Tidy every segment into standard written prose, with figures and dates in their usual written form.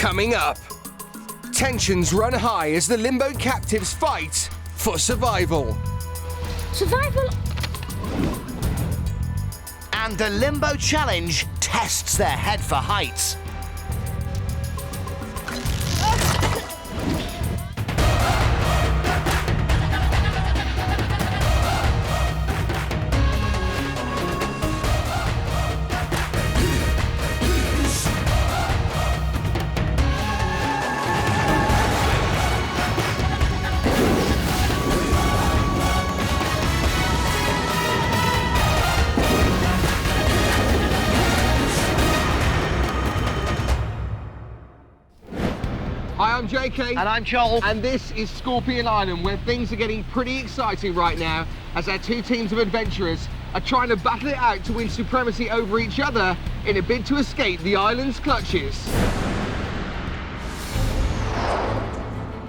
coming up. Tensions run high as the Limbo captives fight for survival. Survival? And the Limbo Challenge tests their head for heights. Hi, I'm ZeeKay. And I'm Joel. And this is Scorpion Island, where things are getting pretty exciting right now as our two teams of adventurers are trying to battle it out to win supremacy over each other in a bid to escape the island's clutches.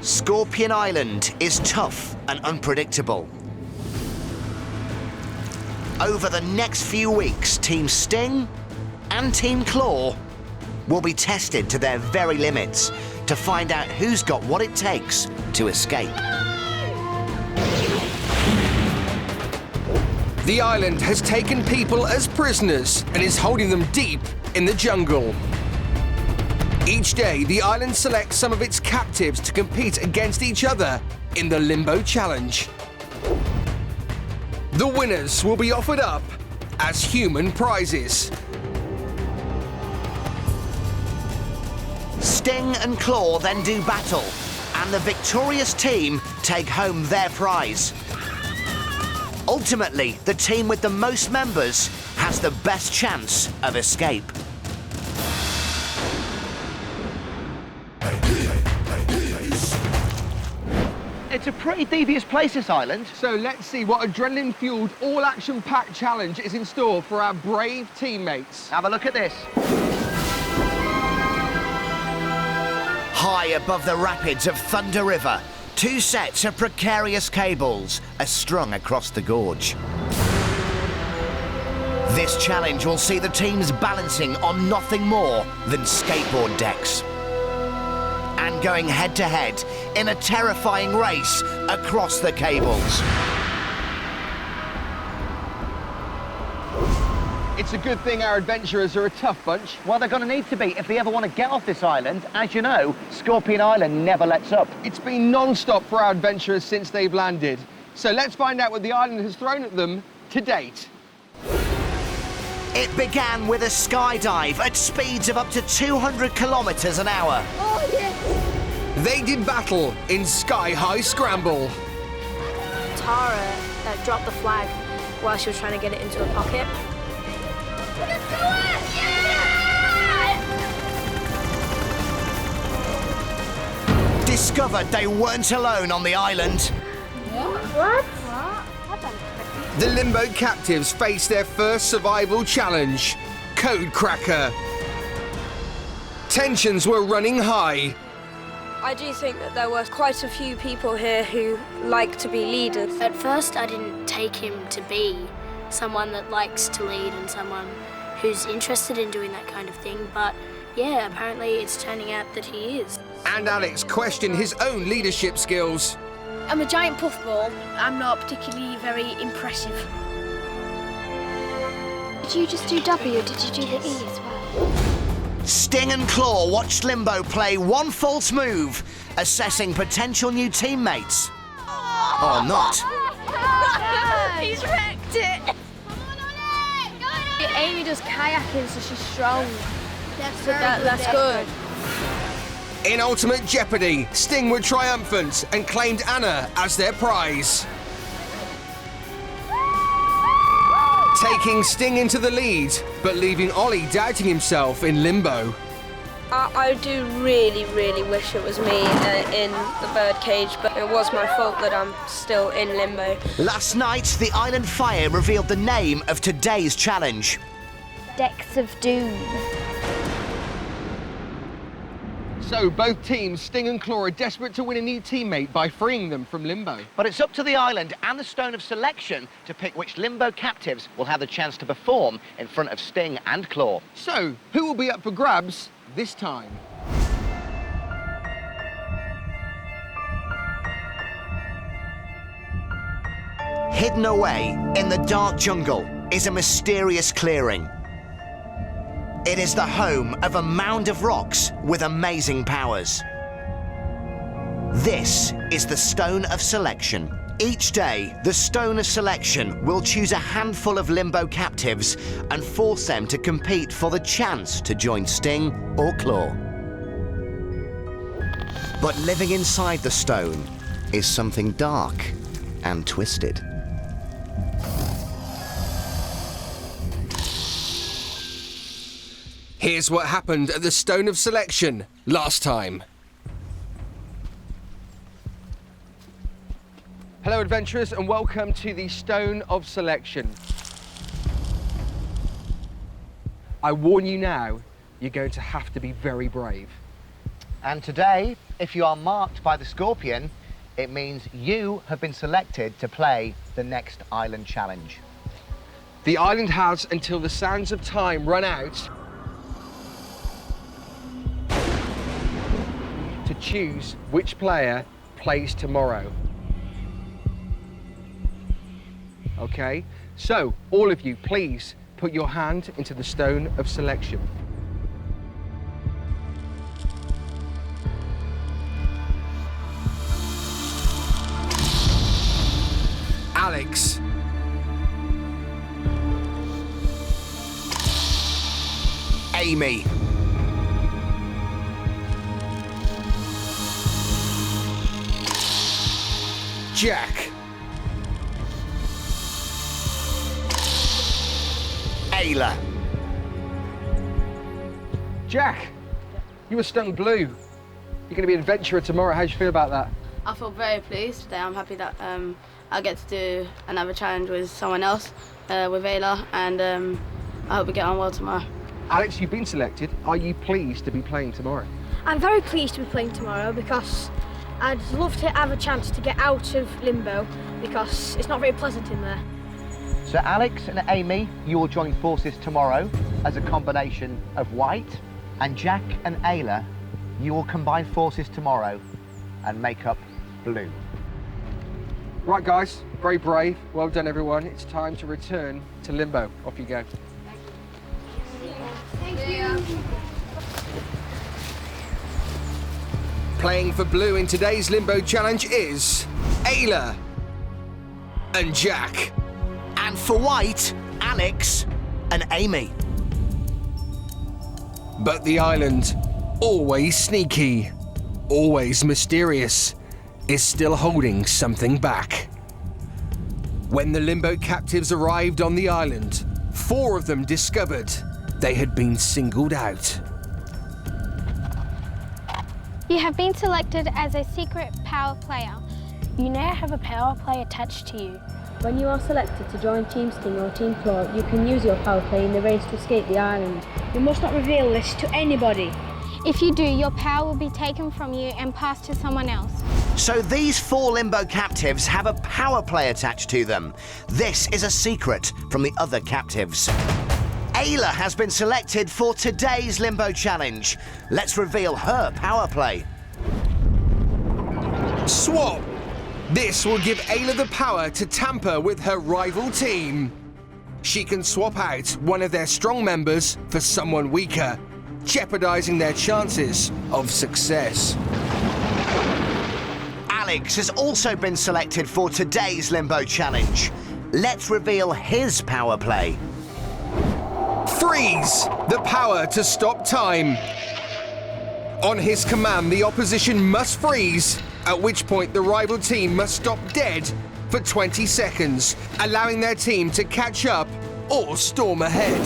Scorpion Island is tough and unpredictable. Over the next few weeks, Team Sting and Team Claw will be tested to their very limits to find out who's got what it takes to escape. The island has taken people as prisoners and is holding them deep in the jungle. Each day, the island selects some of its captives to compete against each other in the Limbo Challenge. The winners will be offered up as human prizes. Sting and Claw then do battle, and the victorious team take home their prize. Ultimately, the team with the most members has the best chance of escape. It's a pretty devious place, this island. So let's see what adrenaline-fueled, all-action-packed challenge is in store for our brave teammates. Have a look at this. High above the rapids of Thunder River, two sets of precarious cables are strung across the gorge. This challenge will see the teams balancing on nothing more than skateboard decks and going head-to-head in a terrifying race across the cables. It's a good thing our adventurers are a tough bunch. Well, they're going to need to be if they ever want to get off this island. As you know, Scorpion Island never lets up. It's been non-stop for our adventurers since they've landed. So let's find out what the island has thrown at them to date. It began with a skydive at speeds of up to 200 kilometers an hour. Oh, yes! They did battle in sky-high scramble. Tara dropped the flag while she was trying to get it into her pocket. Discovered they weren't alone on the island. What? The Limbo captives faced their first survival challenge, Code Cracker. Tensions were running high. I do think that there were quite a few people here who like to be leaders. At first, I didn't take him to be someone that likes to lead and someone who's interested in doing that kind of thing, but yeah, apparently it's turning out that he is. And Alex questioned his own leadership skills. I'm a giant puffball. I'm not particularly very impressive. Did you just do W or did you do the E as well? Sting and Claw watched Limbo play one false move, assessing potential new teammates. Or not. He's wrecked it! Amy does kayaking, so she's strong. That's good. In Ultimate Jeopardy, Sting were triumphant and claimed Anna as their prize. Taking Sting into the lead, but leaving Ollie doubting himself in Limbo. I do really, really wish it was me in the birdcage, but it was my fault that I'm still in Limbo. Last night, the Island Fire revealed the name of today's challenge. Decks of Doom. So both teams, Sting and Claw, are desperate to win a new teammate by freeing them from Limbo. But it's up to the island and the Stone of Selection to pick which Limbo captives will have the chance to perform in front of Sting and Claw. So, who will be up for grabs this time? Hidden away in the dark jungle is a mysterious clearing. It is the home of a mound of rocks with amazing powers. This is the Stone of Selection. Each day, the Stone of Selection will choose a handful of limbo captives and force them to compete for the chance to join Sting or Claw. But living inside the stone is something dark and twisted. Here's what happened at the Stone of Selection last time. Hello adventurers and welcome to the Stone of Selection. I warn you now, you're going to have to be very brave. And today, if you are marked by the Scorpion, it means you have been selected to play the next island challenge. The island has until the sands of time run out to choose which player plays tomorrow. Okay, so all of you, please put your hand into the Stone of Selection. Alex. Amy. Jack. Ayla. Jack, you were stung blue. You're going to be an adventurer tomorrow. How do you feel about that? I feel very pleased today. I'm happy that I get to do another challenge with someone else, with Ayla, and I hope we get on well tomorrow. Alex, you've been selected. Are you pleased to be playing tomorrow? I'm very pleased to be playing tomorrow because I'd love to have a chance to get out of limbo because it's not very pleasant in there. So Alex and Amy, you will join forces tomorrow as a combination of white, and Jack and Ayla, you will combine forces tomorrow and make up blue. Right guys, very brave. Well done everyone. It's time to return to limbo. Off you go. Thank you. Playing for blue in today's limbo challenge is Ayla and Jack. And for white, Alex and Amy. But the island, always sneaky, always mysterious, is still holding something back. When the limbo captives arrived on the island, 4 of them discovered they had been singled out. You have been selected as a secret power player. You now have a power play attached to you. When you are selected to join Team Sting or Team Claw, you can use your power play in the race to escape the island. You must not reveal this to anybody. If you do, your power will be taken from you and passed to someone else. So these 4 limbo captives have a power play attached to them. This is a secret from the other captives. Ayla has been selected for today's limbo challenge. Let's reveal her power play. Swap! This will give Ayla the power to tamper with her rival team. She can swap out one of their strong members for someone weaker, jeopardizing their chances of success. Alex has also been selected for today's limbo challenge. Let's reveal his power play. Freeze! The power to stop time. On his command, the opposition must freeze, at which point the rival team must stop dead for 20 seconds, allowing their team to catch up or storm ahead.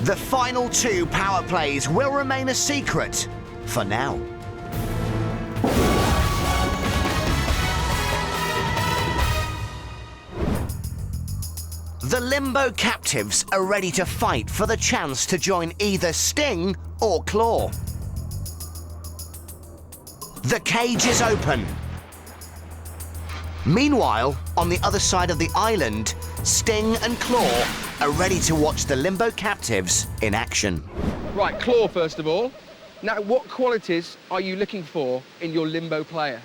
The final 2 power plays will remain a secret for now. The limbo captives are ready to fight for the chance to join either Sting or Claw. The cage is open. Meanwhile, on the other side of the island, Sting and Claw are ready to watch the limbo captives in action. Right, Claw first of all. Now, what qualities are you looking for in your limbo player?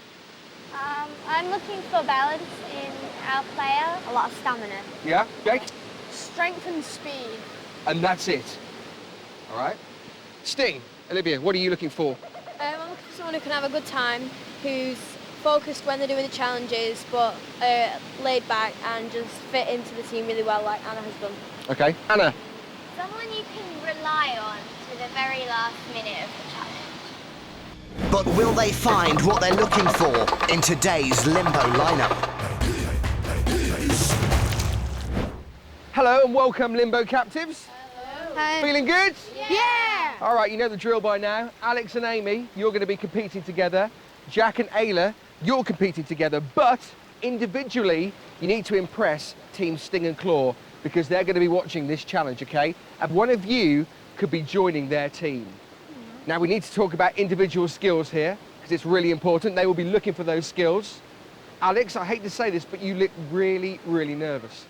I'm looking for balance in our player. A lot of stamina. Yeah, Jake? Strength and speed. And that's it. All right. Sting, Olivia, what are you looking for? I'm looking for someone who can have a good time, who's focused when they're doing the challenges, but laid back and just fit into the team really well, like Anna has done. Okay, Anna. Someone you can rely on to the very last minute of the challenge. But will they find what they're looking for in today's Limbo lineup? Hello and welcome, Limbo captives. Hi. Feeling good? Yeah! All right, you know the drill by now. Alex and Amy, you're going to be competing together. Jack and Ayla, you're competing together, but individually, you need to impress Team Sting and Claw because they're going to be watching this challenge, okay? And one of you could be joining their team. Now, we need to talk about individual skills here because it's really important. They will be looking for those skills. Alex, I hate to say this, but you look really, really nervous.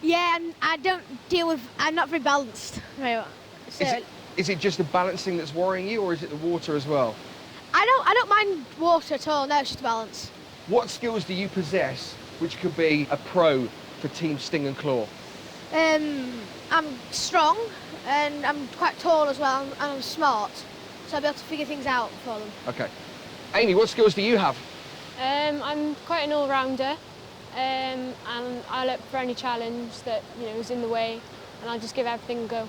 Yeah, and I'm not very balanced. Very well. So, Is it just the balancing that's worrying you, or is it the water as well? I don't mind water at all, no, it's just balance. What skills do you possess which could be a pro for Team Sting and Claw? I'm strong, and I'm quite tall as well, and I'm smart, so I'll be able to figure things out for them. Okay. Amy, what skills do you have? I'm quite an all-rounder, and I'll up for any challenge that is in the way, and I'll just give everything a go.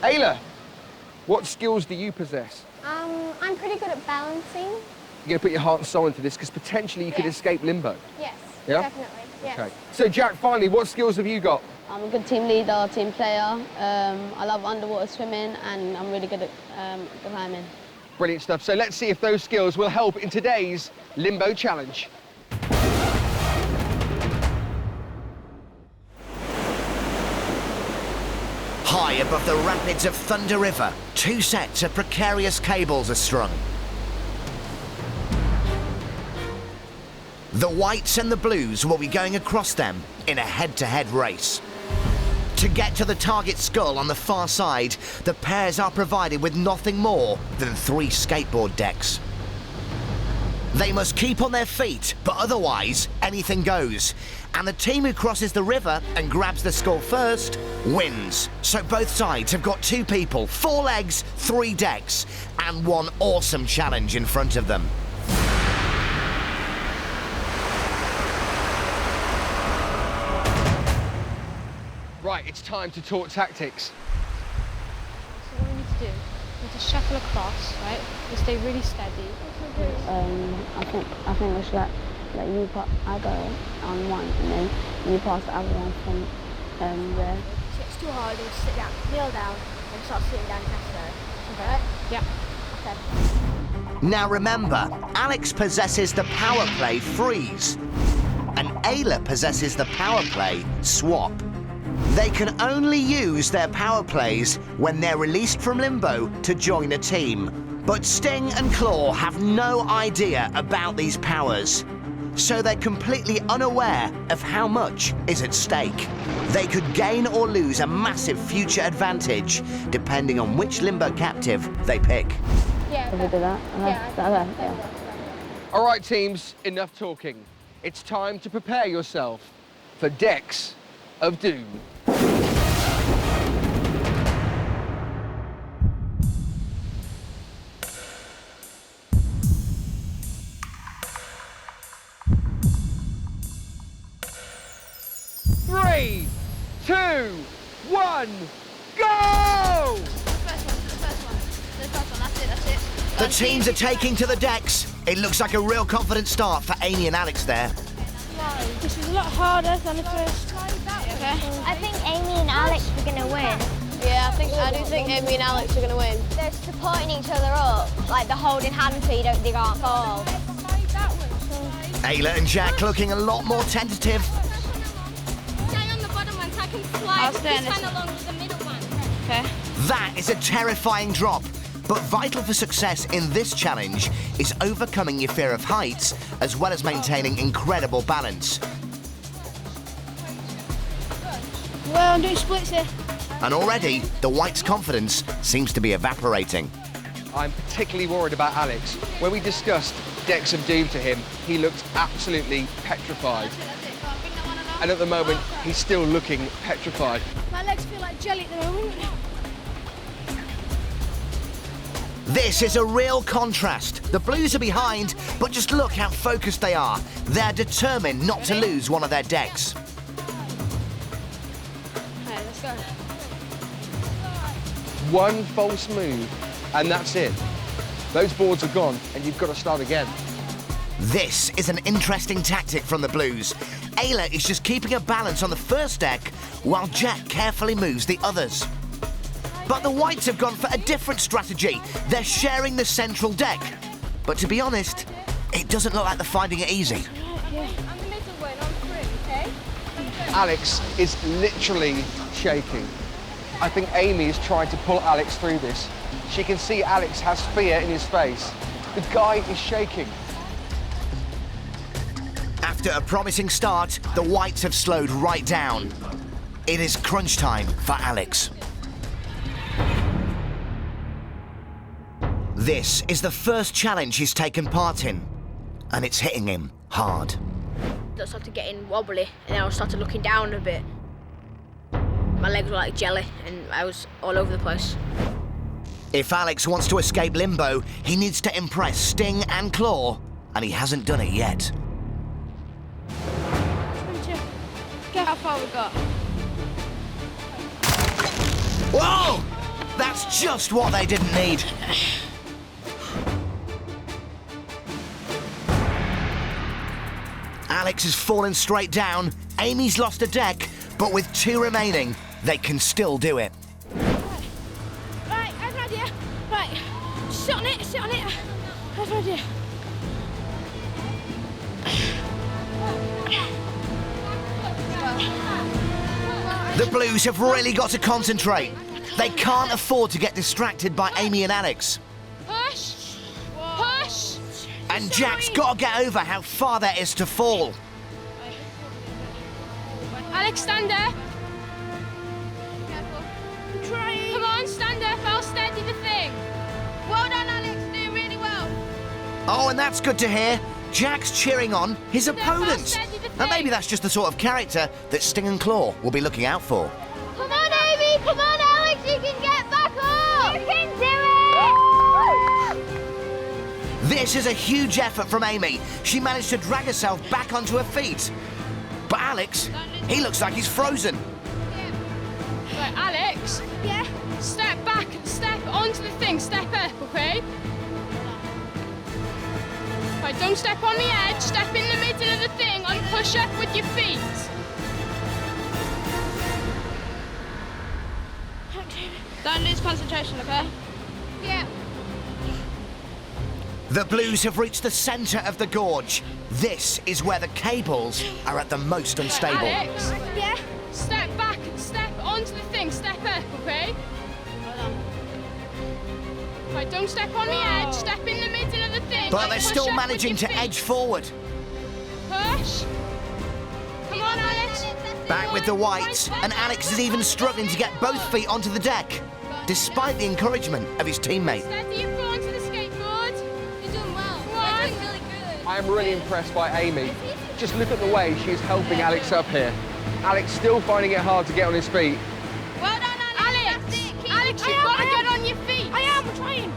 Ayla, what skills do you possess? I'm pretty good at balancing. You're going to put your heart and soul into this because potentially you could escape limbo. Yes, Yeah? definitely. Yes. Okay. So Jack, finally, what skills have you got? I'm a good team leader, team player. I love underwater swimming, and I'm really good at climbing. Brilliant stuff. So let's see if those skills will help in today's Limbo Challenge. High above the rapids of Thunder River, 2 sets of precarious cables are strung. The whites and the blues will be going across them in a head-to-head race. To get to the target skull on the far side, the pairs are provided with nothing more than 3 skateboard decks. They must keep on their feet, but otherwise, anything goes. And the team who crosses the river and grabs the skull first wins. So both sides have got 2 people, 4 legs, 3 decks, and one awesome challenge in front of them. Right, it's time to talk tactics. So what we need to do, we need to shuffle across, right? We stay really steady. I think we should let you I go on one, and then you pass the other one from there. So it's too hard, just sit down, kneel down, and start sitting down necessary. Okay? Yeah. Okay. Now remember, Alex possesses the power play freeze, and Ayla possesses the power play swap. They can only use their power plays when they're released from limbo to join a team. But Sting and Claw have no idea about these powers, so they're completely unaware of how much is at stake. They could gain or lose a massive future advantage, depending on which limbo captive they pick. Yeah. Can we do that? Yeah. All right, teams, enough talking. It's time to prepare yourself for Decks of Doom. Three, 2, 1, go! The teams are taking to the decks. It looks like a real confident start for Amy and Alex there. This is a lot harder than the first. Okay. I think Amy and Alex are going to win. Yeah, I do think Amy and Alex are going to win. They're supporting each other up, like they're holding hands so you don't dig out fall. Ayla and Jack looking a lot more tentative. Stay on the bottom one so I can slide this one along with the middle one. Okay. That is a terrifying drop. But vital for success in this challenge is overcoming your fear of heights, as well as maintaining incredible balance. Well, I'm doing splits here. And already, the white's confidence seems to be evaporating. I'm particularly worried about Alex. When we discussed Decks of Doom to him, he looked absolutely petrified. and at the moment, he's still looking petrified. My legs feel like jelly at the moment. This is a real contrast. The Blues are behind, but just look how focused they are. They're determined not to lose one of their decks. Okay, let's go. One false move, and that's it. Those boards are gone, and you've got to start again. This is an interesting tactic from the Blues. Ayla is just keeping a balance on the first deck, while Jack carefully moves the others. But the Whites have gone for a different strategy. They're sharing the central deck. But to be honest, it doesn't look like they're finding it easy. I'm the middle one, on 3, okay? Alex is literally shaking. I think Amy is trying to pull Alex through this. She can see Alex has fear in his face. The guy is shaking. After a promising start, the Whites have slowed right down. It is crunch time for Alex. This is the first challenge he's taken part in, and it's hitting him hard. I started getting wobbly, and then I started looking down a bit. My legs were like jelly, and I was all over the place. If Alex wants to escape limbo, he needs to impress Sting and Claw, and he hasn't done it yet. How far we got? Whoa! That's just what they didn't need. Alex has fallen straight down. Amy's lost a deck, but with 2 remaining, they can still do it. Right, I have an idea. Right, sit on it, sit on it. I have an idea. The Blues have really got to concentrate. They can't afford to get distracted by Amy and Alex. Push! Push! And Jack's got to get over how far there is to fall. Alex, stand there. I'm trying. Come on, stand there. I'll steady the thing. Well done, Alex. Doing really well. Oh, and that's good to hear. Jack's cheering on his opponent. steady the And thing. maybe that's just the sort of character that Sting and Claw will be looking out for. Come on, Amy! Come on, Alex! You can get back up! You can do it! This is a huge effort from Amy. She managed to drag herself back onto her feet. But Alex, he looks like he's frozen. Right, Alex. Yeah? Step back and step onto the thing. Step up, okay? Right, don't step on the edge. Step in the middle of the thing and push up with your feet. Don't lose concentration, okay? Yeah. The Blues have reached the centre of the gorge. This is where the cables are at the most unstable. Alex. Yeah? Step back and step onto the thing. Step up, okay? Right, don't step on the edge. Step in the middle of the thing. But and they're push still up managing with to your feet. edge forward. Push. Come on, Alex. Back with the Whites, and Alex is even struggling to get both feet onto the deck, despite the encouragement of his teammate. Steady your foot onto the skateboard. You're doing well. Come on. You're doing really good. I am really impressed by Amy. Just look at the way she is helping Alex up here. Alex still finding it hard to get on his feet. Well done, Alex. Alex, That's it. Keep Alex, I you've am, got to I am. get on your feet. I am trying.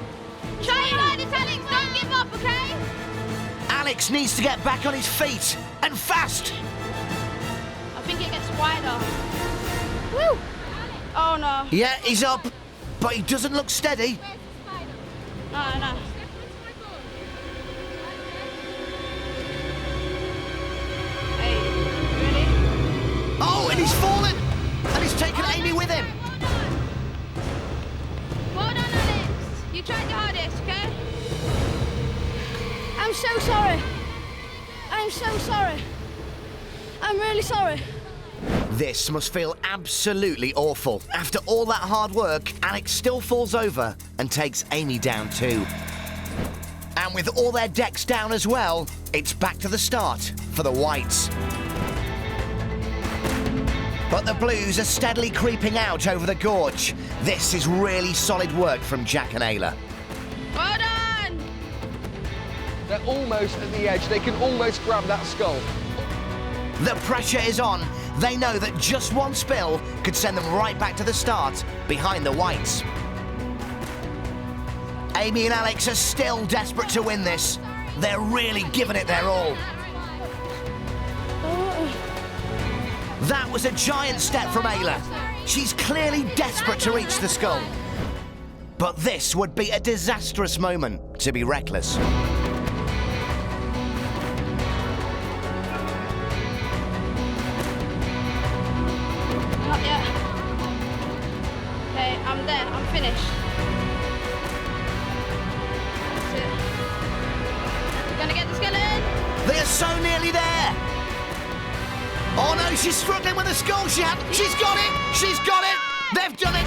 Try and ride it, Alex. Don't give up, okay? Alex needs to get back on his feet, and fast! I think it gets wider. Woo! Oh, no. Yeah, he's up, but he doesn't look steady. No, no. Hey, really? Oh, and he's fallen! And he's taken Amy with him. Well done, Alex. You tried your hardest, okay? I'm so sorry. I'm so sorry. I'm really sorry. This must feel absolutely awful. After all that hard work, Alex still falls over and takes Amy down too. And with all their decks down as well, it's back to the start for the Whites. But the Blues are steadily creeping out over the gorge. This is really solid work from Jack and Ayla. Well done. They're almost at the edge. They can almost grab that skull. The pressure is on, They know that just one spill could send them right back to the start, behind the whites. Amy and Alex are still desperate to win this. They're really giving it their all. That was a giant step from Ayla. She's clearly desperate to reach the skull. But this would be a disastrous moment to be reckless. Not yet. Okay, I'm there. I'm finished. That's it. We're gonna get the skeleton. They are so nearly there. Oh no, she's struggling with the skull. She's got it. She's got it. They've done it.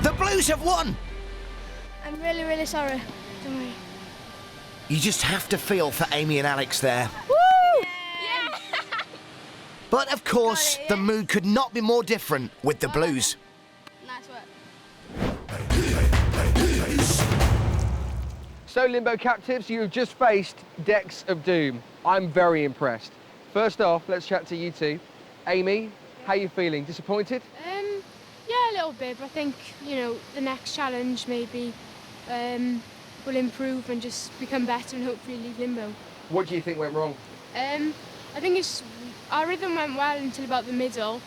The Blues have won. I'm really, really sorry. Don't worry. You just have to feel for Amy and Alex there. Woo! Yeah! But of course, the mood could not be more different with the Blues. Nice work. So, Limbo captives, you've just faced decks of doom. I'm very impressed. First off, let's chat to you two. Amy, how are you feeling? Disappointed? Yeah, a little bit, but I think, you know, the next challenge maybe will improve and just become better and hopefully leave Limbo. What do you think went wrong? I think our rhythm went well until about the middle,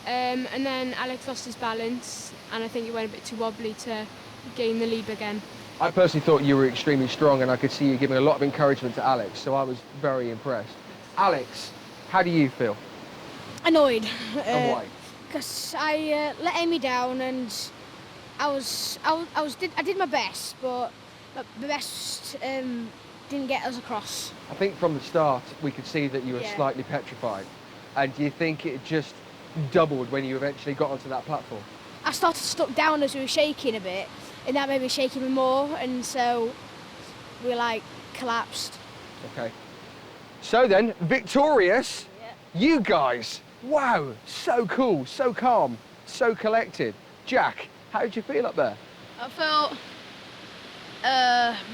and then Alex lost his balance, and I think it went a bit too wobbly to gain the lead again. I personally thought you were extremely strong, and I could see you giving a lot of encouragement to Alex, so I was very impressed. Alex, how do you feel? Annoyed. And why? Because I let Amy down, and I did my best, but the best didn't get us across. I think from the start we could see that you were slightly petrified. And do you think it just doubled when you eventually got onto that platform? I started stuck down as we were shaking a bit, and that made me shake even more, and so we like collapsed. Okay. So then, victorious, you guys. Wow, so cool, so calm, so collected. Jack, how did you feel up there? I felt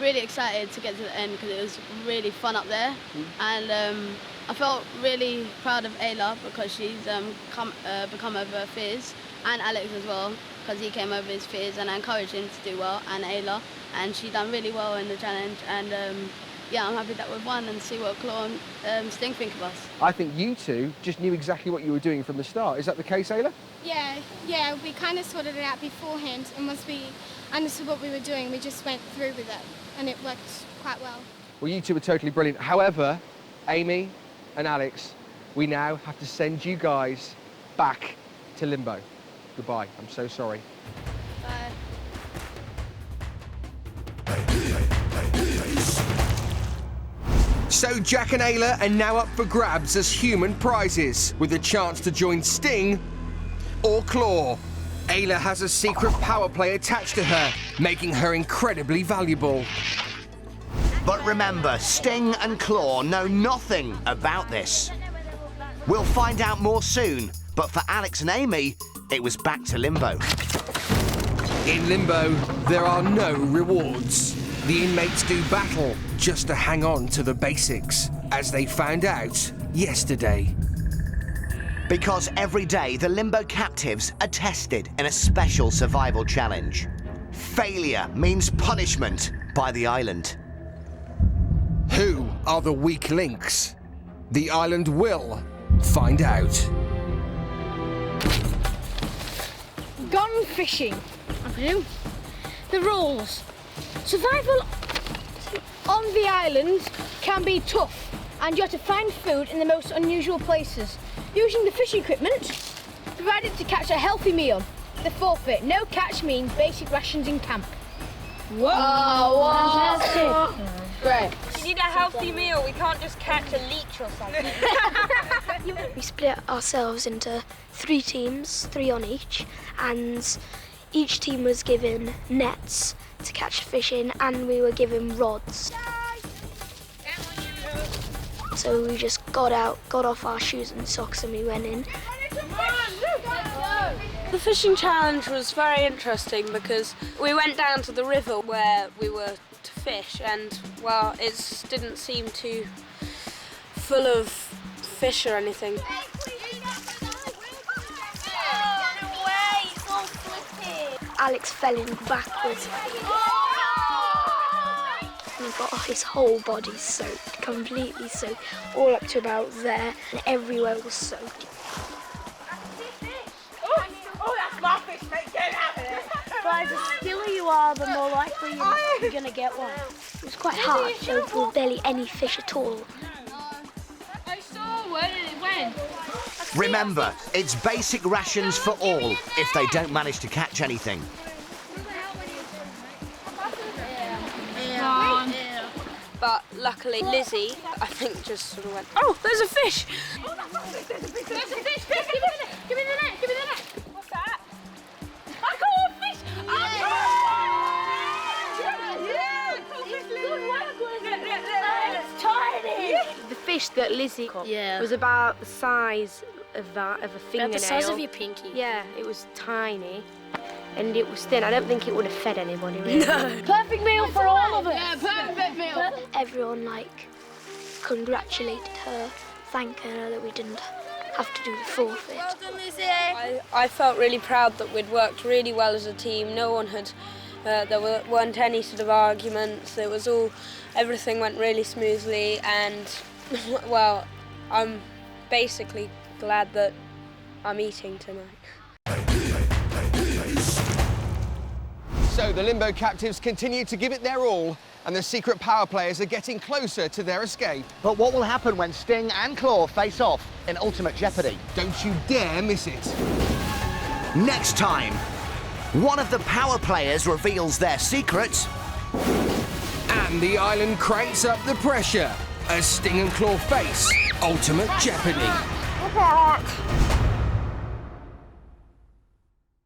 really excited to get to the end because it was really fun up there, and I felt really proud of Ayla because she's become over her fears, and Alex as well because he came over his fears, and I encouraged him to do well, and Ayla, and she done really well in the challenge, and yeah, I'm happy that we've won and see what Claw and Sting think of us. I think you two just knew exactly what you were doing from the start. Is that the case, Ayla? Yeah, we kind of sorted it out beforehand, and once we understood what we were doing, we just went through with it, and it worked quite well. Well, you two were totally brilliant. However, Amy and Alex, we now have to send you guys back to Limbo. Goodbye. I'm so sorry. Bye. So Jack and Ayla are now up for grabs as human prizes, with a chance to join Sting or Claw. Ayla has a secret power play attached to her, making her incredibly valuable. But remember, Sting and Claw know nothing about this. We'll find out more soon, but for Alex and Amy, it was back to Limbo. In Limbo, there are no rewards. The inmates do battle just to hang on to the basics, as they found out yesterday. Because every day, the Limbo captives are tested in a special survival challenge. Failure means punishment by the island. Who are the weak links? The island will find out. Gone fishing, I presume. The rules. Survival on the island can be tough, and you have to find food in the most unusual places, using the fishing equipment provided to catch a healthy meal. The forfeit, no catch means basic rations in camp. Whoa! Fantastic. Great. We need a healthy meal. We can't just catch a leech or something. We split ourselves into 3 teams, 3 on each, and each team was given nets to catch fish in, and we were given rods. So we just got off our shoes and socks, and we went in. The fishing challenge was very interesting because we went down to the river where we were to fish, and well, it didn't seem too full of fish or anything. Alex fell in backwards. He got his whole body soaked, completely soaked, all up to about there, and everywhere was soaked. Oh, that's my fish, mate. Get out of it. Guys, the stiller you are, the more likely you're going to get one. It was quite hard, there were barely any fish at all. I saw where it went. Remember, it's basic rations for all if they don't manage to catch anything. But luckily, Lizzie, I think, just sort of went, oh, there's a fish! There's a fish! Give me the net! Give me the net! What's that? I caught a fish! It's tiny! The fish that Lizzie caught was about the size of that, of a fingernail. About the size of your pinky. Yeah, it was tiny. And it was thin. I don't think it would have fed anybody, really. No. Perfect meal for all of us! Yeah, perfect meal. Everyone, congratulated her, thanking her that we didn't have to do the forfeit. I felt really proud that we'd worked really well as a team. No one had, there weren't any sort of arguments. It was all, everything went really smoothly, and, well, I'm basically glad that I'm eating tonight. So the Limbo captives continue to give it their all, and the secret power players are getting closer to their escape. But what will happen when Sting and Claw face off in ultimate jeopardy? Don't you dare miss it. Next time, one of the power players reveals their secret. And the island cranks up the pressure as Sting and Claw face ultimate jeopardy. What?